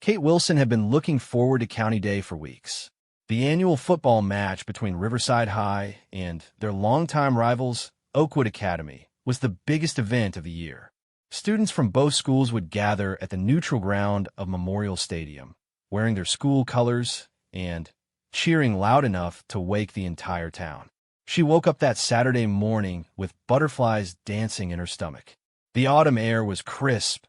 Kate Wilson had been looking forward to County Day for weeks. The annual football match between Riverside High and their longtime rivals, Oakwood Academy, was the biggest event of the year. Students from both schools would gather at the neutral ground of Memorial Stadium, wearing their school colors and cheering loud enough to wake the entire town. She woke up that Saturday morning with butterflies dancing in her stomach. The autumn air was crisp,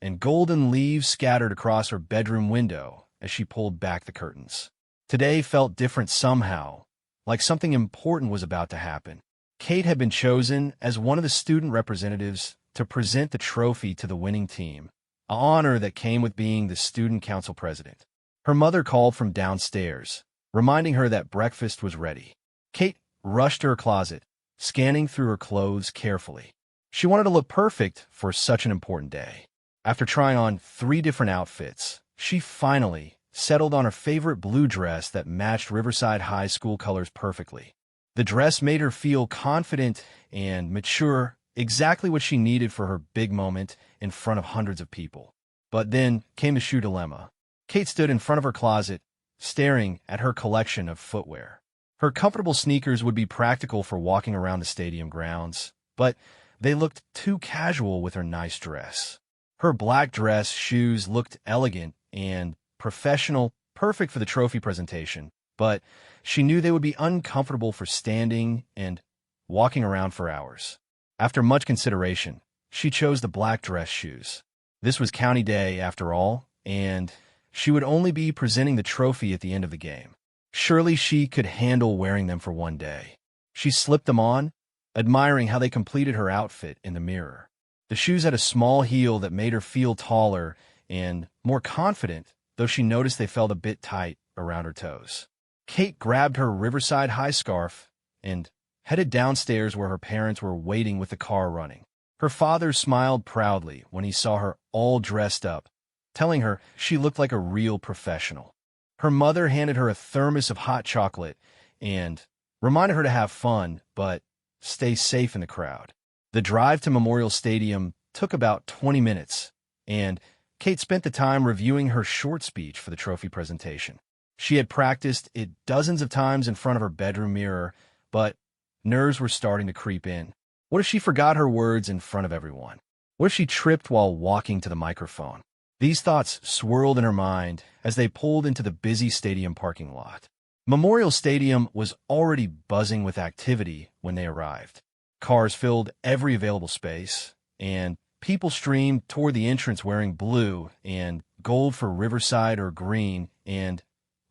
and golden leaves scattered across her bedroom window as she pulled back the curtains. Today felt different somehow, like something important was about to happen. Kate had been chosen as one of the student representatives to present the trophy to the winning team, an honor that came with being the student council president. Her mother called from downstairs, reminding her that breakfast was ready. Kate rushed to her closet, scanning through her clothes carefully. She wanted to look perfect for such an important day. After trying on 3 different outfits, she finally settled on her favorite blue dress that matched Riverside High School colors perfectly. The dress made her feel confident and mature, exactly what she needed for her big moment in front of hundreds of people. But then came the shoe dilemma. Kate stood in front of her closet, staring at her collection of footwear. Her comfortable sneakers would be practical for walking around the stadium grounds, but they looked too casual with her nice dress. Her black dress shoes looked elegant and professional, perfect for the trophy presentation, but she knew they would be uncomfortable for standing and walking around for hours. After much consideration, she chose the black dress shoes. This was County Day, after all, and she would only be presenting the trophy at the end of the game. Surely she could handle wearing them for one day. She slipped them on, admiring how they completed her outfit in the mirror. The shoes had a small heel that made her feel taller and more confident, though she noticed they felt a bit tight around her toes. Kate grabbed her Riverside High scarf and headed downstairs where her parents were waiting with the car running. Her father smiled proudly when he saw her all dressed up, telling her she looked like a real professional. Her mother handed her a thermos of hot chocolate and reminded her to have fun, but stay safe in the crowd. The drive to Memorial Stadium took about 20 minutes, and Kate spent the time reviewing her short speech for the trophy presentation. She had practiced it dozens of times in front of her bedroom mirror, but nerves were starting to creep in. What if she forgot her words in front of everyone? What if she tripped while walking to the microphone? These thoughts swirled in her mind as they pulled into the busy stadium parking lot. Memorial Stadium was already buzzing with activity when they arrived. Cars filled every available space, and people streamed toward the entrance wearing blue and gold for Riverside or green and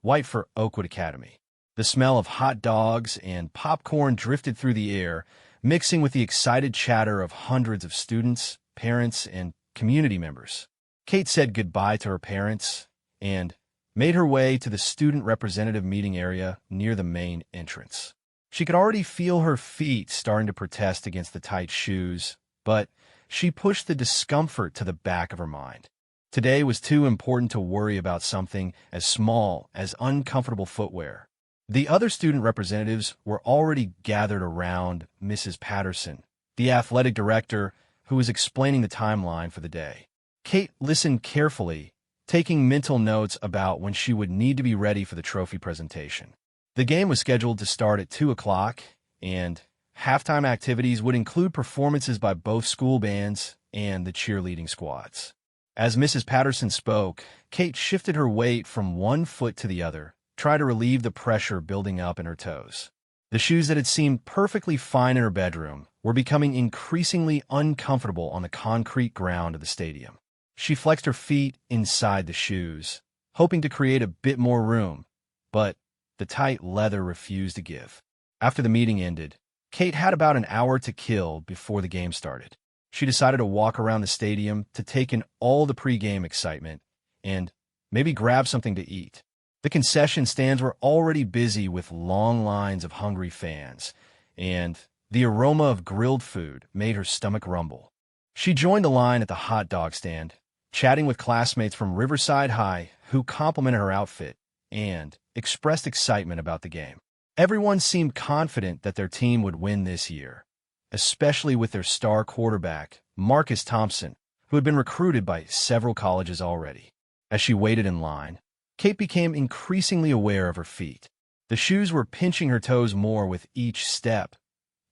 white for Oakwood Academy. The smell of hot dogs and popcorn drifted through the air, mixing with the excited chatter of hundreds of students, parents, and community members. Kate said goodbye to her parents and made her way to the student representative meeting area near the main entrance. She could already feel her feet starting to protest against the tight shoes, but she pushed the discomfort to the back of her mind. Today was too important to worry about something as small as uncomfortable footwear. The other student representatives were already gathered around Mrs. Patterson, the athletic director, who was explaining the timeline for the day. Kate listened carefully, taking mental notes about when she would need to be ready for the trophy presentation. The game was scheduled to start at 2 o'clock, and halftime activities would include performances by both school bands and the cheerleading squads. As Mrs. Patterson spoke, Kate shifted her weight from one foot to the other, trying to relieve the pressure building up in her toes. The shoes that had seemed perfectly fine in her bedroom were becoming increasingly uncomfortable on the concrete ground of the stadium. She flexed her feet inside the shoes, hoping to create a bit more room, but the tight leather refused to give. After the meeting ended, Kate had about an hour to kill before the game started. She decided to walk around the stadium to take in all the pre-game excitement and maybe grab something to eat. The concession stands were already busy with long lines of hungry fans, and the aroma of grilled food made her stomach rumble. She joined the line at the hot dog stand, chatting with classmates from Riverside High who complimented her outfit and expressed excitement about the game. Everyone seemed confident that their team would win this year, especially with their star quarterback, Marcus Thompson, who had been recruited by several colleges already. As she waited in line, Kate became increasingly aware of her feet. The shoes were pinching her toes more with each step,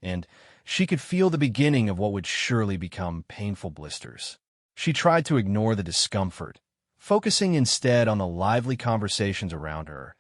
and she could feel the beginning of what would surely become painful blisters. She tried to ignore the discomfort, focusing instead on the lively conversations around her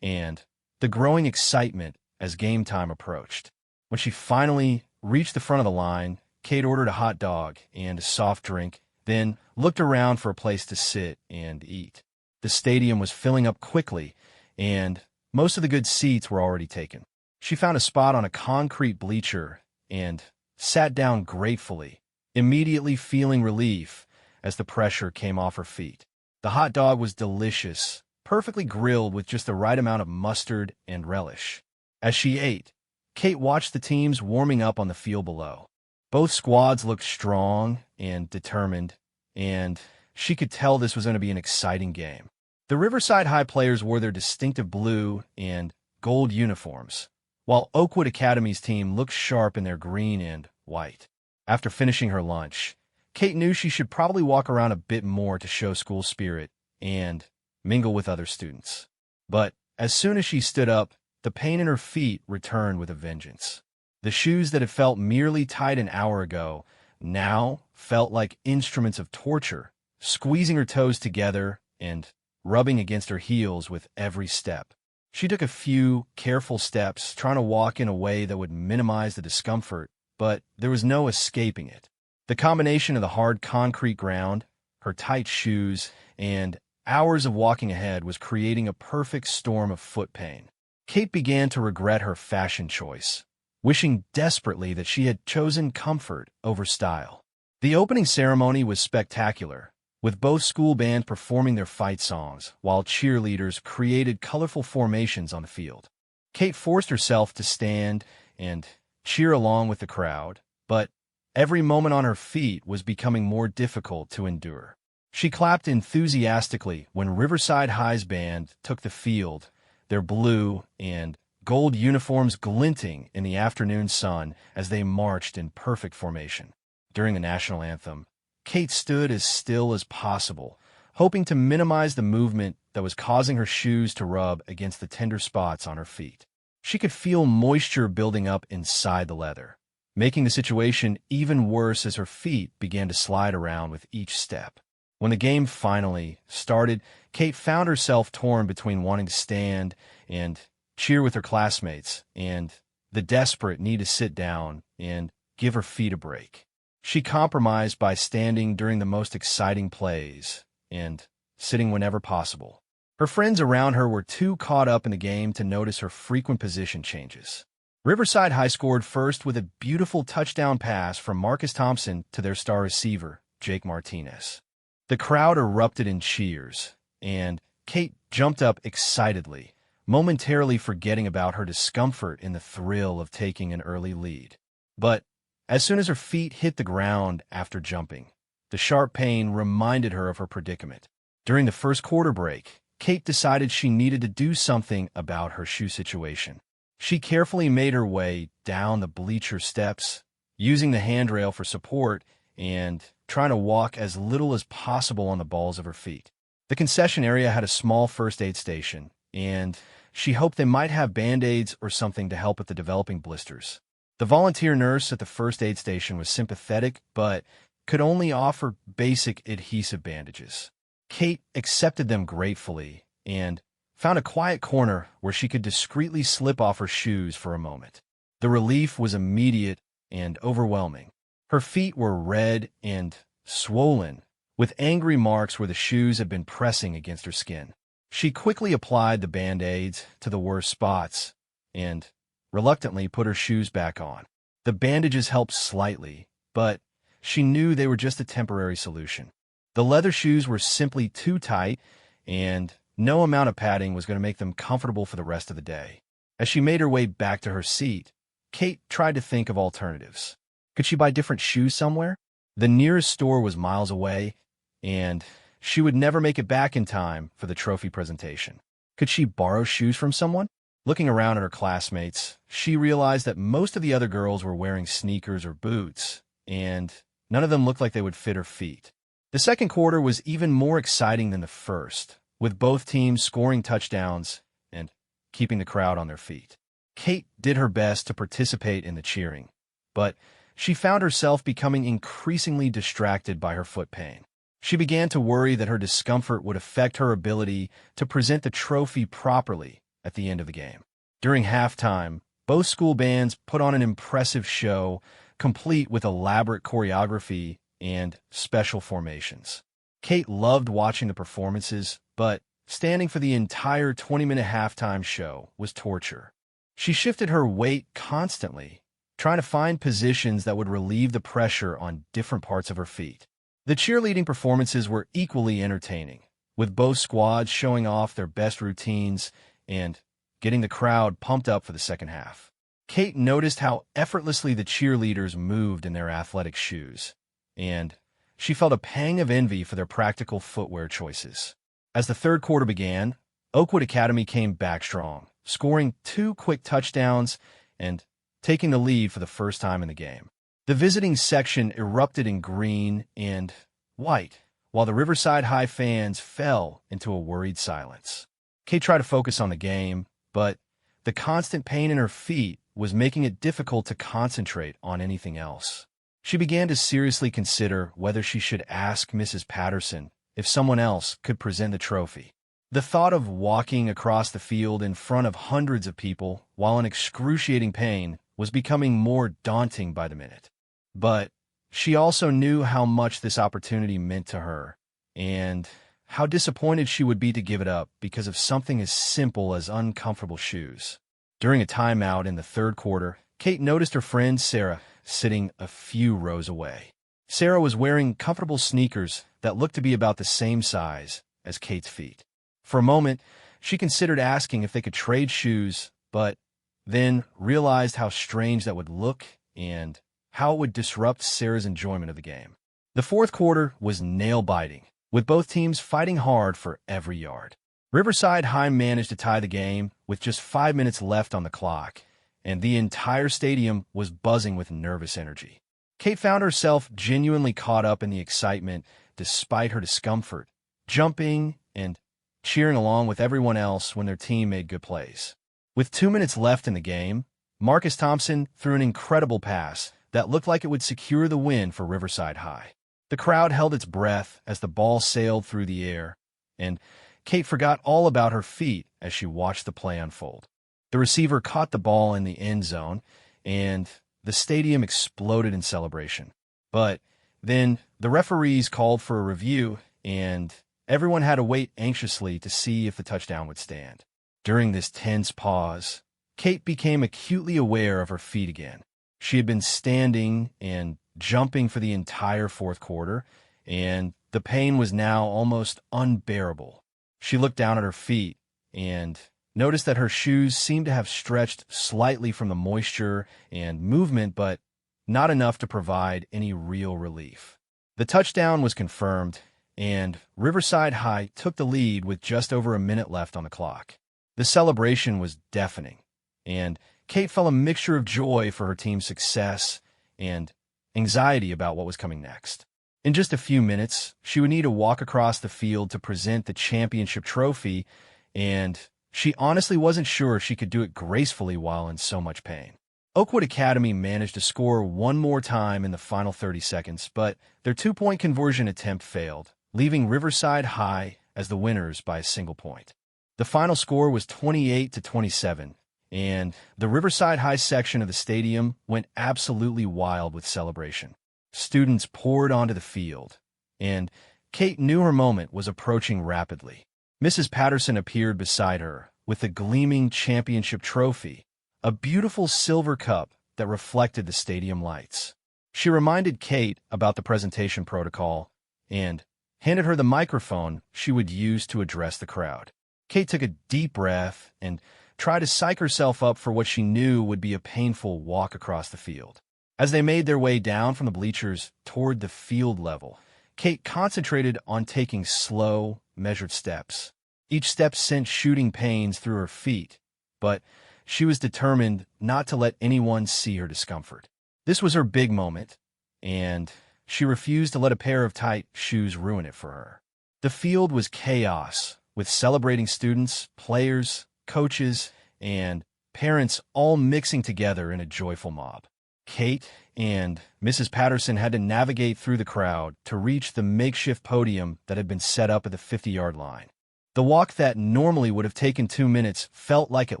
and the growing excitement as game time approached. When she finally reached the front of the line, Kate ordered a hot dog and a soft drink, then looked around for a place to sit and eat. The stadium was filling up quickly, and most of the good seats were already taken. She found a spot on a concrete bleacher and sat down gratefully, immediately feeling relief as the pressure came off her feet. The hot dog was delicious, perfectly grilled with just the right amount of mustard and relish. As she ate, Kate watched the teams warming up on the field below. Both squads looked strong and determined, and she could tell this was going to be an exciting game. The Riverside High players wore their distinctive blue and gold uniforms, while Oakwood Academy's team looked sharp in their green and white. After finishing her lunch, Kate knew she should probably walk around a bit more to show school spirit and mingle with other students. But as soon as she stood up, the pain in her feet returned with a vengeance. The shoes that had felt merely tight an hour ago now felt like instruments of torture, squeezing her toes together and rubbing against her heels with every step. She took a few careful steps, trying to walk in a way that would minimize the discomfort, but there was no escaping it. The combination of the hard concrete ground, her tight shoes, and hours of walking ahead was creating a perfect storm of foot pain. Kate began to regret her fashion choice, wishing desperately that she had chosen comfort over style. The opening ceremony was spectacular, with both school bands performing their fight songs while cheerleaders created colorful formations on the field. Kate forced herself to stand and cheer along with the crowd, but every moment on her feet was becoming more difficult to endure. She clapped enthusiastically when Riverside High's band took the field, their blue and gold uniforms glinting in the afternoon sun as they marched in perfect formation. During the national anthem, Kate stood as still as possible, hoping to minimize the movement that was causing her shoes to rub against the tender spots on her feet. She could feel moisture building up inside the leather, making the situation even worse as her feet began to slide around with each step. When the game finally started, Kate found herself torn between wanting to stand and cheer with her classmates and the desperate need to sit down and give her feet a break. She compromised by standing during the most exciting plays and sitting whenever possible. Her friends around her were too caught up in the game to notice her frequent position changes. Riverside High scored first with a beautiful touchdown pass from Marcus Thompson to their star receiver, Jake Martinez. The crowd erupted in cheers, and Kate jumped up excitedly, momentarily forgetting about her discomfort in the thrill of taking an early lead. But as soon as her feet hit the ground after jumping, the sharp pain reminded her of her predicament. During the first quarter break, Kate decided she needed to do something about her shoe situation. She carefully made her way down the bleacher steps, using the handrail for support and trying to walk as little as possible on the balls of her feet. The concession area had a small first aid station, and she hoped they might have Band-Aids or something to help with the developing blisters. The volunteer nurse at the first aid station was sympathetic, but could only offer basic adhesive bandages. Kate accepted them gratefully and found a quiet corner where she could discreetly slip off her shoes for a moment. The relief was immediate and overwhelming. Her feet were red and swollen, with angry marks where the shoes had been pressing against her skin. She quickly applied the Band-Aids to the worst spots and reluctantly put her shoes back on. The bandages helped slightly, but she knew they were just a temporary solution. The leather shoes were simply too tight, and no amount of padding was going to make them comfortable for the rest of the day. As she made her way back to her seat, Kate tried to think of alternatives. Could she buy different shoes somewhere? The nearest store was miles away, and she would never make it back in time for the trophy presentation. Could she borrow shoes from someone? Looking around at her classmates, she realized that most of the other girls were wearing sneakers or boots, and none of them looked like they would fit her feet. The second quarter was even more exciting than the first, with both teams scoring touchdowns and keeping the crowd on their feet. Kate did her best to participate in the cheering, but she found herself becoming increasingly distracted by her foot pain. She began to worry that her discomfort would affect her ability to present the trophy properly at the end of the game. During halftime, both school bands put on an impressive show, complete with elaborate choreography and special formations. Kate loved watching the performances, but standing for the entire 20-minute halftime show was torture. She shifted her weight constantly, trying to find positions that would relieve the pressure on different parts of her feet. The cheerleading performances were equally entertaining, with both squads showing off their best routines and getting the crowd pumped up for the second half. Kate noticed how effortlessly the cheerleaders moved in their athletic shoes, and she felt a pang of envy for their practical footwear choices. As the third quarter began, Oakwood Academy came back strong, scoring 2 quick touchdowns and taking the lead for the first time in the game. The visiting section erupted in green and white, while the Riverside High fans fell into a worried silence. Kate tried to focus on the game, but the constant pain in her feet was making it difficult to concentrate on anything else. She began to seriously consider whether she should ask Mrs. Patterson if someone else could present the trophy. The thought of walking across the field in front of hundreds of people while in excruciating pain was becoming more daunting by the minute. But she also knew how much this opportunity meant to her, and how disappointed she would be to give it up because of something as simple as uncomfortable shoes. During a timeout in the third quarter, Kate noticed her friend Sarah sitting a few rows away. Sarah was wearing comfortable sneakers that looked to be about the same size as Kate's feet. For a moment, she considered asking if they could trade shoes, but then realized how strange that would look and how it would disrupt Sarah's enjoyment of the game. The fourth quarter was nail-biting, with both teams fighting hard for every yard. Riverside High managed to tie the game with just 5 minutes left on the clock, and the entire stadium was buzzing with nervous energy. Kate found herself genuinely caught up in the excitement despite her discomfort, jumping and cheering along with everyone else when their team made good plays. With 2 minutes left in the game, Marcus Thompson threw an incredible pass that looked like it would secure the win for Riverside High. The crowd held its breath as the ball sailed through the air, and Kate forgot all about her feet as she watched the play unfold. The receiver caught the ball in the end zone, and the stadium exploded in celebration. But then the referees called for a review, and everyone had to wait anxiously to see if the touchdown would stand. During this tense pause, Kate became acutely aware of her feet again. She had been standing and jumping for the entire fourth quarter, and the pain was now almost unbearable. She looked down at her feet and noticed that her shoes seemed to have stretched slightly from the moisture and movement, but not enough to provide any real relief. The touchdown was confirmed, and Riverside High took the lead with just over a minute left on the clock. The celebration was deafening, and Kate felt a mixture of joy for her team's success and anxiety about what was coming next. In just a few minutes, she would need to walk across the field to present the championship trophy, and she honestly wasn't sure she could do it gracefully while in so much pain. Oakwood Academy managed to score one more time in the final 30 seconds, but their 2-point conversion attempt failed, leaving Riverside High as the winners by a single point. The final score was 28-27, and the Riverside High section of the stadium went absolutely wild with celebration. Students poured onto the field, and Kate knew her moment was approaching rapidly. Mrs. Patterson appeared beside her with the gleaming championship trophy, a beautiful silver cup that reflected the stadium lights. She reminded Kate about the presentation protocol and handed her the microphone she would use to address the crowd. Kate took a deep breath and tried to psych herself up for what she knew would be a painful walk across the field. As they made their way down from the bleachers toward the field level, Kate concentrated on taking slow, measured steps. Each step sent shooting pains through her feet, but she was determined not to let anyone see her discomfort. This was her big moment, and she refused to let a pair of tight shoes ruin it for her. The field was chaos, with celebrating students, players, coaches, and parents all mixing together in a joyful mob. Kate and Mrs. Patterson had to navigate through the crowd to reach the makeshift podium that had been set up at the 50-yard line. The walk that normally would have taken 2 minutes felt like it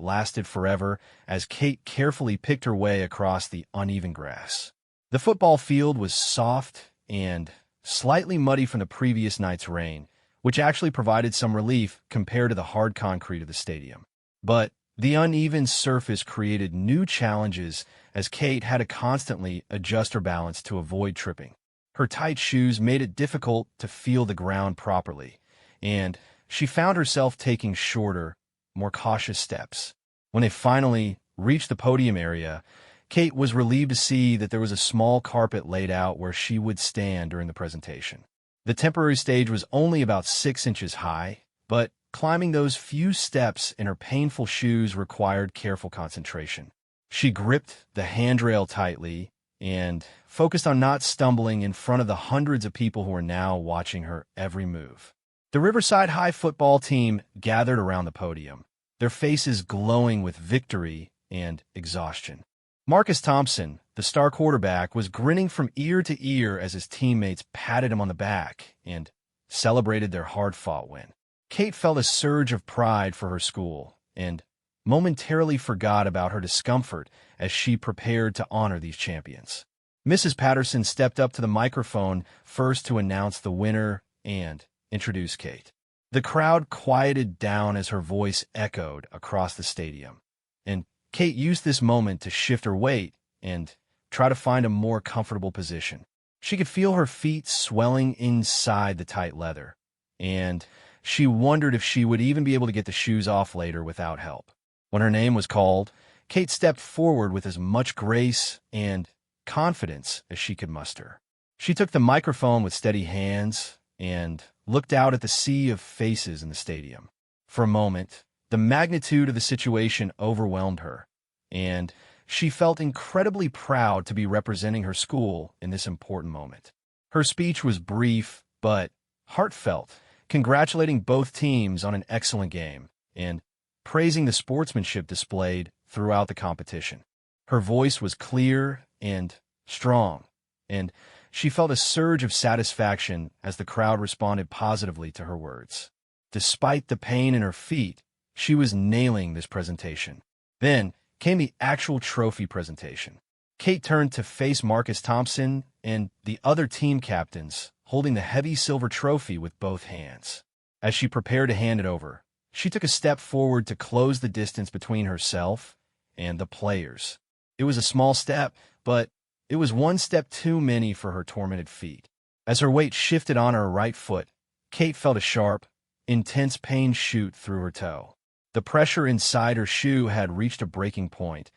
lasted forever as Kate carefully picked her way across the uneven grass. The football field was soft and slightly muddy from the previous night's rain, which actually provided some relief compared to the hard concrete of the stadium. But the uneven surface created new challenges as Kate had to constantly adjust her balance to avoid tripping. Her tight shoes made it difficult to feel the ground properly, and she found herself taking shorter, more cautious steps. When they finally reached the podium area, Kate was relieved to see that there was a small carpet laid out where she would stand during the presentation. The temporary stage was only about 6 inches high, but climbing those few steps in her painful shoes required careful concentration. She gripped the handrail tightly and focused on not stumbling in front of the hundreds of people who were now watching her every move. The Riverside High football team gathered around the podium, their faces glowing with victory and exhaustion. Marcus Thompson, the star quarterback, was grinning from ear to ear as his teammates patted him on the back and celebrated their hard-fought win. Kate felt a surge of pride for her school and momentarily forgot about her discomfort as she prepared to honor these champions. Mrs. Patterson stepped up to the microphone first to announce the winner and introduce Kate. The crowd quieted down as her voice echoed across the stadium, and Kate used this moment to shift her weight and try to find a more comfortable position. She could feel her feet swelling inside the tight leather, and she wondered if she would even be able to get the shoes off later without help. When her name was called, Kate stepped forward with as much grace and confidence as she could muster. She took the microphone with steady hands and looked out at the sea of faces in the stadium. For a moment, the magnitude of the situation overwhelmed her, and she felt incredibly proud to be representing her school in this important moment. Her speech was brief but heartfelt, congratulating both teams on an excellent game and praising the sportsmanship displayed throughout the competition. Her voice was clear and strong, and she felt a surge of satisfaction as the crowd responded positively to her words. Despite the pain in her feet, she was nailing this presentation. Then came the actual trophy presentation. Kate turned to face Marcus Thompson and the other team captains, holding the heavy silver trophy with both hands. As she prepared to hand it over, she took a step forward to close the distance between herself and the players. It was a small step, but it was one step too many for her tormented feet. As her weight shifted on her right foot, Kate felt a sharp, intense pain shoot through her toe. The pressure inside her shoe had reached a breaking point,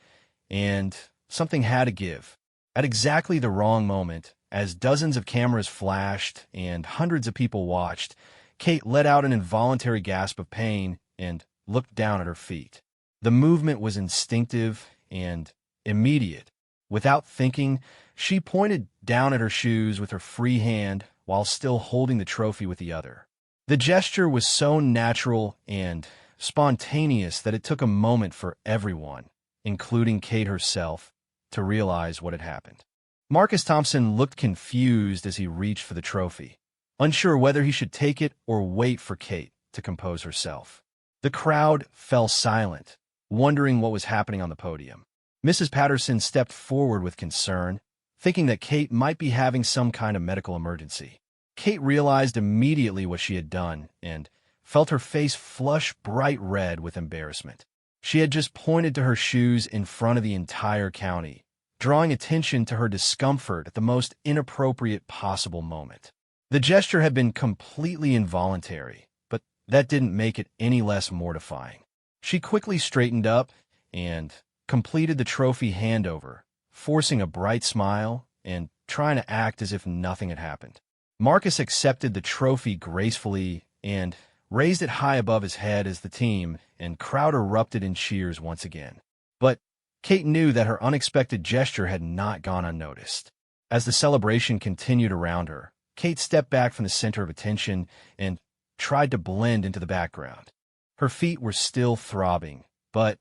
and something had to give. At exactly the wrong moment, as dozens of cameras flashed and hundreds of people watched, Kate let out an involuntary gasp of pain and looked down at her feet. The movement was instinctive and immediate. Without thinking, she pointed down at her shoes with her free hand while still holding the trophy with the other. The gesture was so natural and spontaneous that it took a moment for everyone, including Kate herself, to realize what had happened. Marcus Thompson looked confused as he reached for the trophy, unsure whether he should take it or wait for Kate to compose herself. The crowd fell silent, wondering what was happening on the podium. Mrs. Patterson stepped forward with concern, thinking that Kate might be having some kind of medical emergency. Kate realized immediately what she had done and felt her face flush bright red with embarrassment. She had just pointed to her shoes in front of the entire county, drawing attention to her discomfort at the most inappropriate possible moment. The gesture had been completely involuntary, but that didn't make it any less mortifying. She quickly straightened up and completed the trophy handover, forcing a bright smile and trying to act as if nothing had happened. Marcus accepted the trophy gracefully and raised it high above his head as the team and crowd erupted in cheers once again. But Kate knew that her unexpected gesture had not gone unnoticed. As the celebration continued around her, Kate stepped back from the center of attention and tried to blend into the background. Her feet were still throbbing, but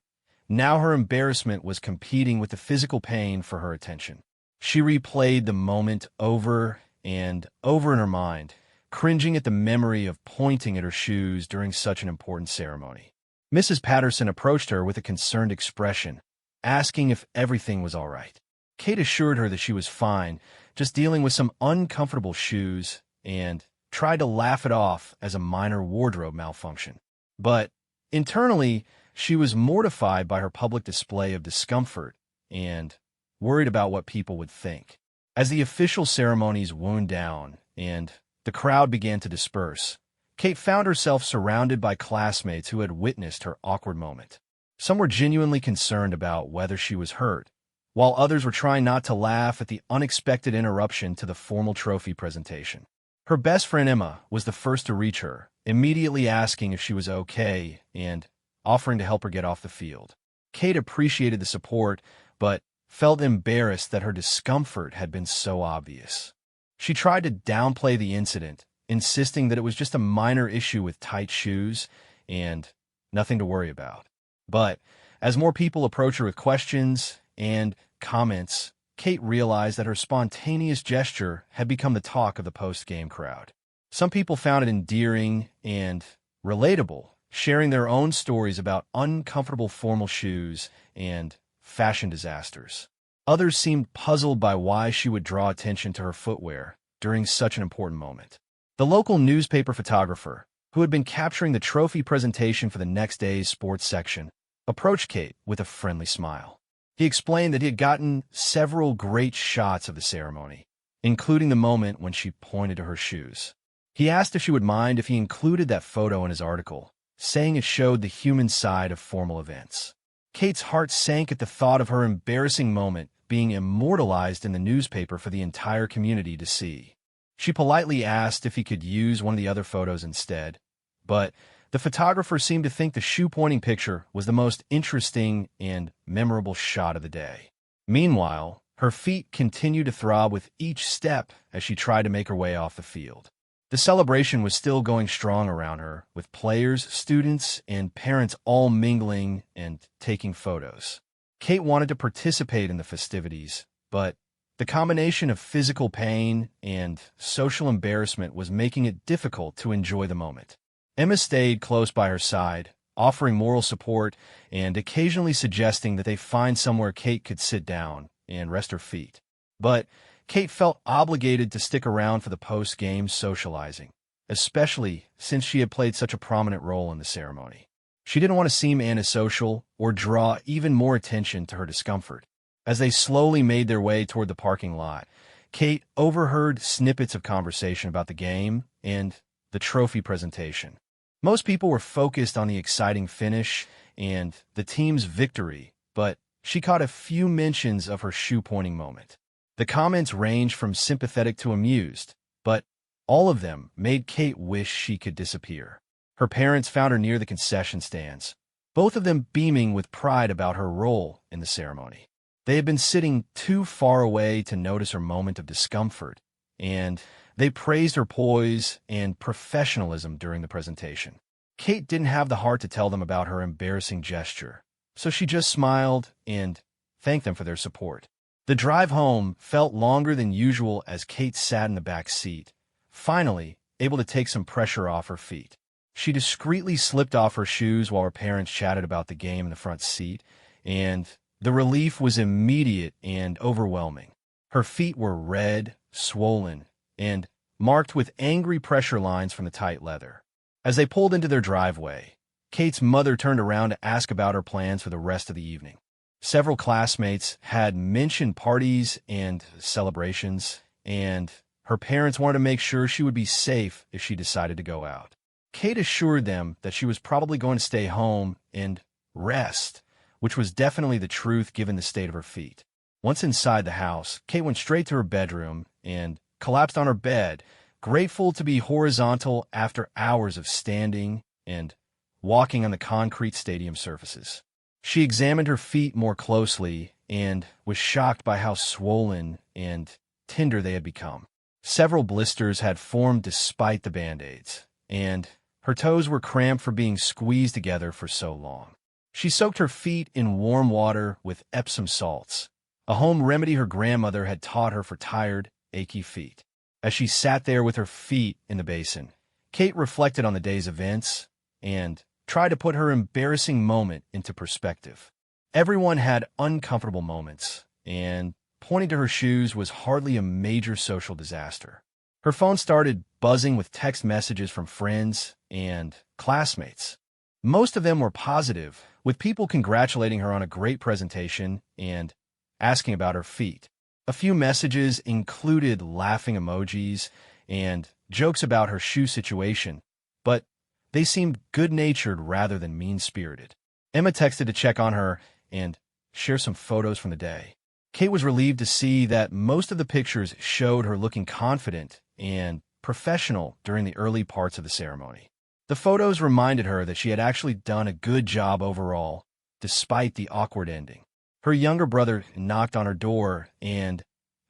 now her embarrassment was competing with the physical pain for her attention. She replayed the moment over and over in her mind, cringing at the memory of pointing at her shoes during such an important ceremony. Mrs. Patterson approached her with a concerned expression, asking if everything was all right. Kate assured her that she was fine, just dealing with some uncomfortable shoes, and tried to laugh it off as a minor wardrobe malfunction. But internally, she was mortified by her public display of discomfort and worried about what people would think. As the official ceremonies wound down and the crowd began to disperse, Kate found herself surrounded by classmates who had witnessed her awkward moment. Some were genuinely concerned about whether she was hurt, while others were trying not to laugh at the unexpected interruption to the formal trophy presentation. Her best friend Emma was the first to reach her, immediately asking if she was okay and offering to help her get off the field. Kate appreciated the support, but felt embarrassed that her discomfort had been so obvious. She tried to downplay the incident, insisting that it was just a minor issue with tight shoes and nothing to worry about. But as more people approached her with questions and comments, Kate realized that her spontaneous gesture had become the talk of the post-game crowd. Some people found it endearing and relatable, sharing their own stories about uncomfortable formal shoes and fashion disasters. Others seemed puzzled by why she would draw attention to her footwear during such an important moment. The local newspaper photographer, who had been capturing the trophy presentation for the next day's sports section, approached Kate with a friendly smile. He explained that he had gotten several great shots of the ceremony, including the moment when she pointed to her shoes. He asked if she would mind if he included that photo in his article, saying it showed the human side of formal events. Kate's heart sank at the thought of her embarrassing moment being immortalized in the newspaper for the entire community to see. She politely asked if he could use one of the other photos instead, but the photographer seemed to think the shoe-pointing picture was the most interesting and memorable shot of the day. Meanwhile, her feet continued to throb with each step as she tried to make her way off the field. The celebration was still going strong around her, with players, students, and parents all mingling and taking photos. Kate wanted to participate in the festivities, but the combination of physical pain and social embarrassment was making it difficult to enjoy the moment. Emma stayed close by her side, offering moral support and occasionally suggesting that they find somewhere Kate could sit down and rest her feet. But Kate felt obligated to stick around for the post-game socializing, especially since she had played such a prominent role in the ceremony. She didn't want to seem antisocial or draw even more attention to her discomfort. As they slowly made their way toward the parking lot, Kate overheard snippets of conversation about the game and the trophy presentation. Most people were focused on the exciting finish and the team's victory, but she caught a few mentions of her shoe-pointing moment. The comments ranged from sympathetic to amused, but all of them made Kate wish she could disappear. Her parents found her near the concession stands, both of them beaming with pride about her role in the ceremony. They had been sitting too far away to notice her moment of discomfort, and they praised her poise and professionalism during the presentation. Kate didn't have the heart to tell them about her embarrassing gesture, so she just smiled and thanked them for their support. The drive home felt longer than usual as Kate sat in the back seat, finally able to take some pressure off her feet. She discreetly slipped off her shoes while her parents chatted about the game in the front seat, and the relief was immediate and overwhelming. Her feet were red, swollen, and marked with angry pressure lines from the tight leather. As they pulled into their driveway, Kate's mother turned around to ask about her plans for the rest of the evening. Several classmates had mentioned parties and celebrations, and her parents wanted to make sure she would be safe if she decided to go out. Kate assured them that she was probably going to stay home and rest, which was definitely the truth given the state of her feet. Once inside the house, Kate went straight to her bedroom and collapsed on her bed, grateful to be horizontal after hours of standing and walking on the concrete stadium surfaces. She examined her feet more closely and was shocked by how swollen and tender they had become. Several blisters had formed despite the Band-Aids, and her toes were cramped for being squeezed together for so long. She soaked her feet in warm water with Epsom salts, a home remedy her grandmother had taught her for tired, achy feet. As she sat there with her feet in the basin, Kate reflected on the day's events and tried to put her embarrassing moment into perspective. Everyone had uncomfortable moments, and pointing to her shoes was hardly a major social disaster. Her phone started buzzing with text messages from friends and classmates. Most of them were positive, with people congratulating her on a great presentation and asking about her feet. A few messages included laughing emojis and jokes about her shoe situation, but they seemed good-natured rather than mean-spirited. Emma texted to check on her and share some photos from the day. Kate was relieved to see that most of the pictures showed her looking confident and professional during the early parts of the ceremony. The photos reminded her that she had actually done a good job overall, despite the awkward ending. Her younger brother knocked on her door and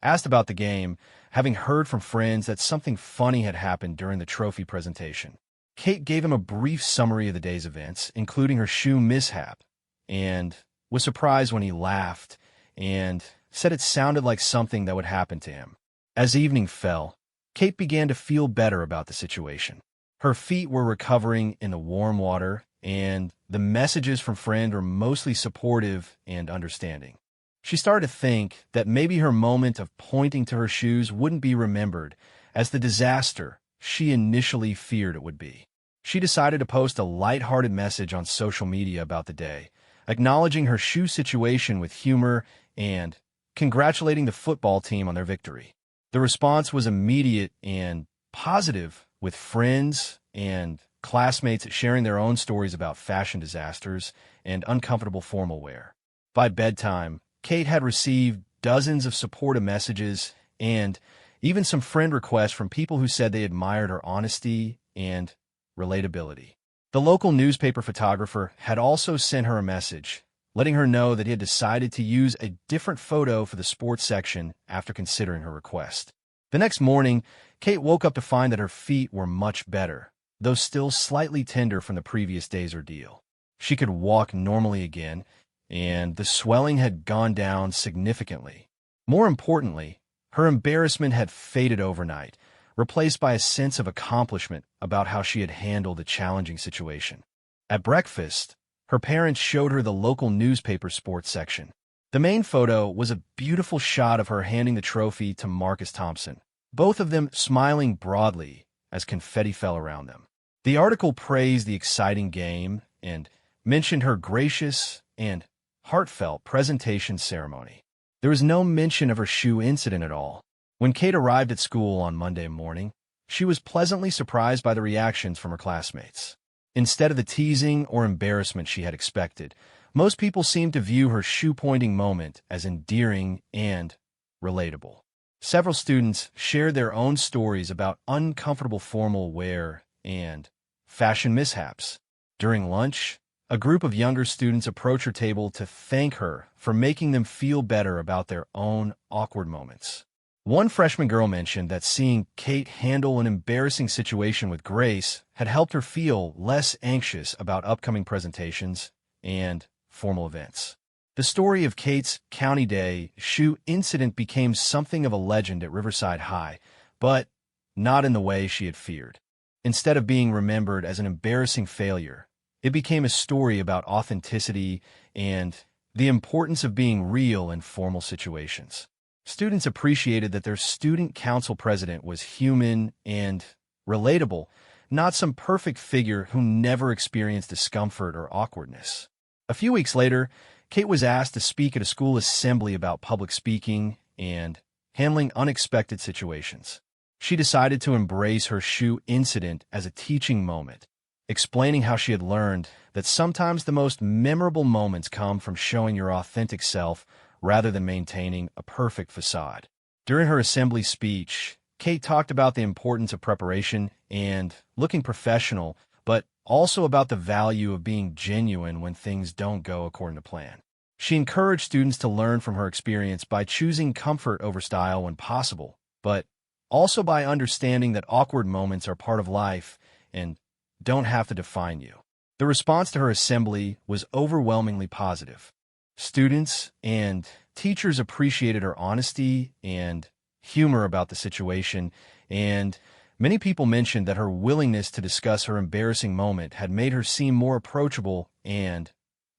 asked about the game, having heard from friends that something funny had happened during the trophy presentation. Kate gave him a brief summary of the day's events, including her shoe mishap, and was surprised when he laughed and said it sounded like something that would happen to him. As evening fell, Kate began to feel better about the situation. Her feet were recovering in the warm water, and the messages from friends were mostly supportive and understanding. She started to think that maybe her moment of pointing to her shoes wouldn't be remembered as the disaster she initially feared it would be. She decided to post a lighthearted message on social media about the day, acknowledging her shoe situation with humor and congratulating the football team on their victory. The response was immediate and positive, with friends and classmates sharing their own stories about fashion disasters and uncomfortable formal wear. By bedtime, Kate had received dozens of supportive messages and even some friend requests from people who said they admired her honesty and relatability. The local newspaper photographer had also sent her a message, letting her know that he had decided to use a different photo for the sports section after considering her request. The next morning, Kate woke up to find that her feet were much better, though still slightly tender from the previous day's ordeal. She could walk normally again, and the swelling had gone down significantly. More importantly, her embarrassment had faded overnight, replaced by a sense of accomplishment about how she had handled a challenging situation. At breakfast, her parents showed her the local newspaper sports section. The main photo was a beautiful shot of her handing the trophy to Marcus Thompson, both of them smiling broadly as confetti fell around them. The article praised the exciting game and mentioned her gracious and heartfelt presentation ceremony. There was no mention of her shoe incident at all. When Kate arrived at school on Monday morning, she was pleasantly surprised by the reactions from her classmates. Instead of the teasing or embarrassment she had expected, most people seemed to view her shoe-pointing moment as endearing and relatable. Several students shared their own stories about uncomfortable formal wear and fashion mishaps. During lunch, a group of younger students approached her table to thank her for making them feel better about their own awkward moments. One freshman girl mentioned that seeing Kate handle an embarrassing situation with grace had helped her feel less anxious about upcoming presentations and formal events. The story of Kate's County Day shoe incident became something of a legend at Riverside High, but not in the way she had feared. Instead of being remembered as an embarrassing failure, it became a story about authenticity and the importance of being real in formal situations. Students appreciated that their student council president was human and relatable, not some perfect figure who never experienced discomfort or awkwardness. A few weeks later, Kate was asked to speak at a school assembly about public speaking and handling unexpected situations. She decided to embrace her shoe incident as a teaching moment, explaining how she had learned that sometimes the most memorable moments come from showing your authentic self rather than maintaining a perfect facade. During her assembly speech, Kate talked about the importance of preparation and looking professional, but also about the value of being genuine when things don't go according to plan. She encouraged students to learn from her experience by choosing comfort over style when possible, but also by understanding that awkward moments are part of life and don't have to define you. The response to her assembly was overwhelmingly positive. Students and teachers appreciated her honesty and humor about the situation, and many people mentioned that her willingness to discuss her embarrassing moment had made her seem more approachable and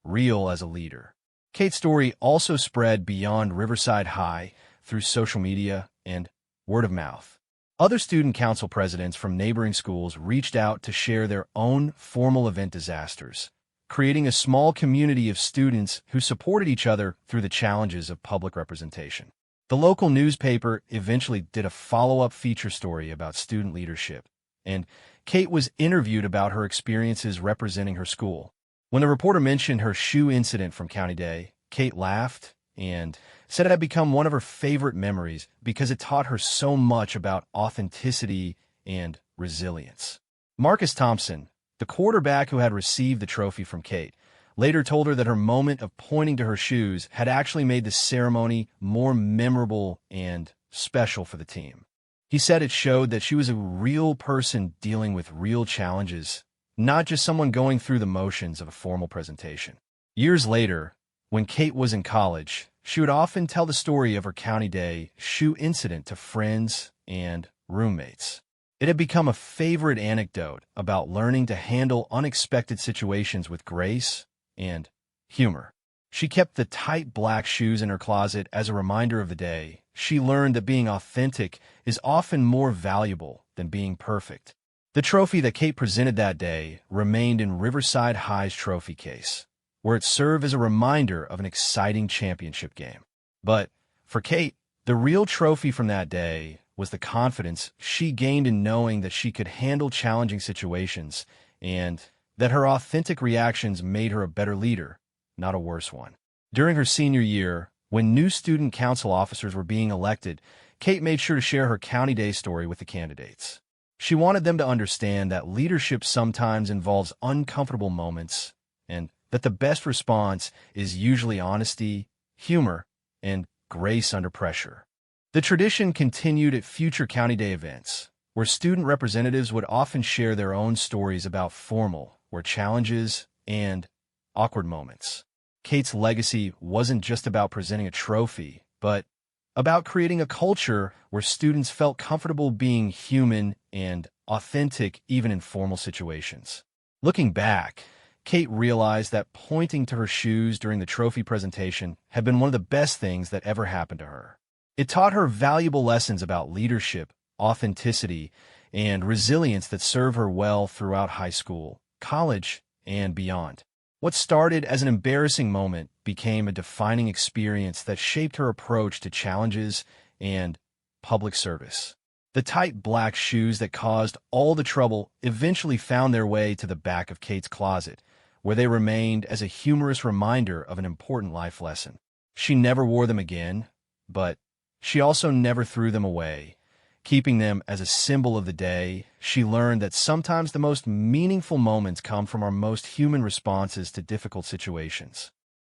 real as a leader. Kate's story also spread beyond Riverside High through social media and word of mouth. Other student council presidents from neighboring schools reached out to share their own formal event disasters, creating a small community of students who supported each other through the challenges of public representation. The local newspaper eventually did a follow-up feature story about student leadership, and Kate was interviewed about her experiences representing her school. When the reporter mentioned her shoe incident from County Day, Kate laughed and said it had become one of her favorite memories because it taught her so much about authenticity and resilience. Marcus Thompson, the quarterback who had received the trophy from Kate, later told her that her moment of pointing to her shoes had actually made the ceremony more memorable and special for the team. He said it showed that she was a real person dealing with real challenges, not just someone going through the motions of a formal presentation. Years later, when Kate was in college, she would often tell the story of her County Day shoe incident to friends and roommates. It had become a favorite anecdote about learning to handle unexpected situations with grace and humor. She kept the tight black shoes in her closet as a reminder of the day. She learned that being authentic is often more valuable than being perfect. The trophy that Kate presented that day remained in Riverside High's trophy case, where it served as a reminder of an exciting championship game. But for Kate, the real trophy from that day was the confidence she gained in knowing that she could handle challenging situations and that her authentic reactions made her a better leader, not a worse one. During her senior year, when new student council officers were being elected, Kate made sure to share her County Day story with the candidates. She wanted them to understand that leadership sometimes involves uncomfortable moments and that the best response is usually honesty, humor, and grace under pressure. The tradition continued at future County Day events, where student representatives would often share their own stories about formal, challenges, and awkward moments. Kate's legacy wasn't just about presenting a trophy, but about creating a culture where students felt comfortable being human and authentic even in formal situations. Looking back, Kate realized that pointing to her shoes during the trophy presentation had been one of the best things that ever happened to her. It taught her valuable lessons about leadership, authenticity, and resilience that serve her well throughout high school, college, and beyond. What started as an embarrassing moment became a defining experience that shaped her approach to challenges and public service. The tight black shoes that caused all the trouble eventually found their way to the back of Kate's closet, where they remained as a humorous reminder of an important life lesson. She never wore them again, but she also never threw them away. Keeping them as a symbol of the day, she learned that sometimes the most meaningful moments come from our most human responses to difficult situations.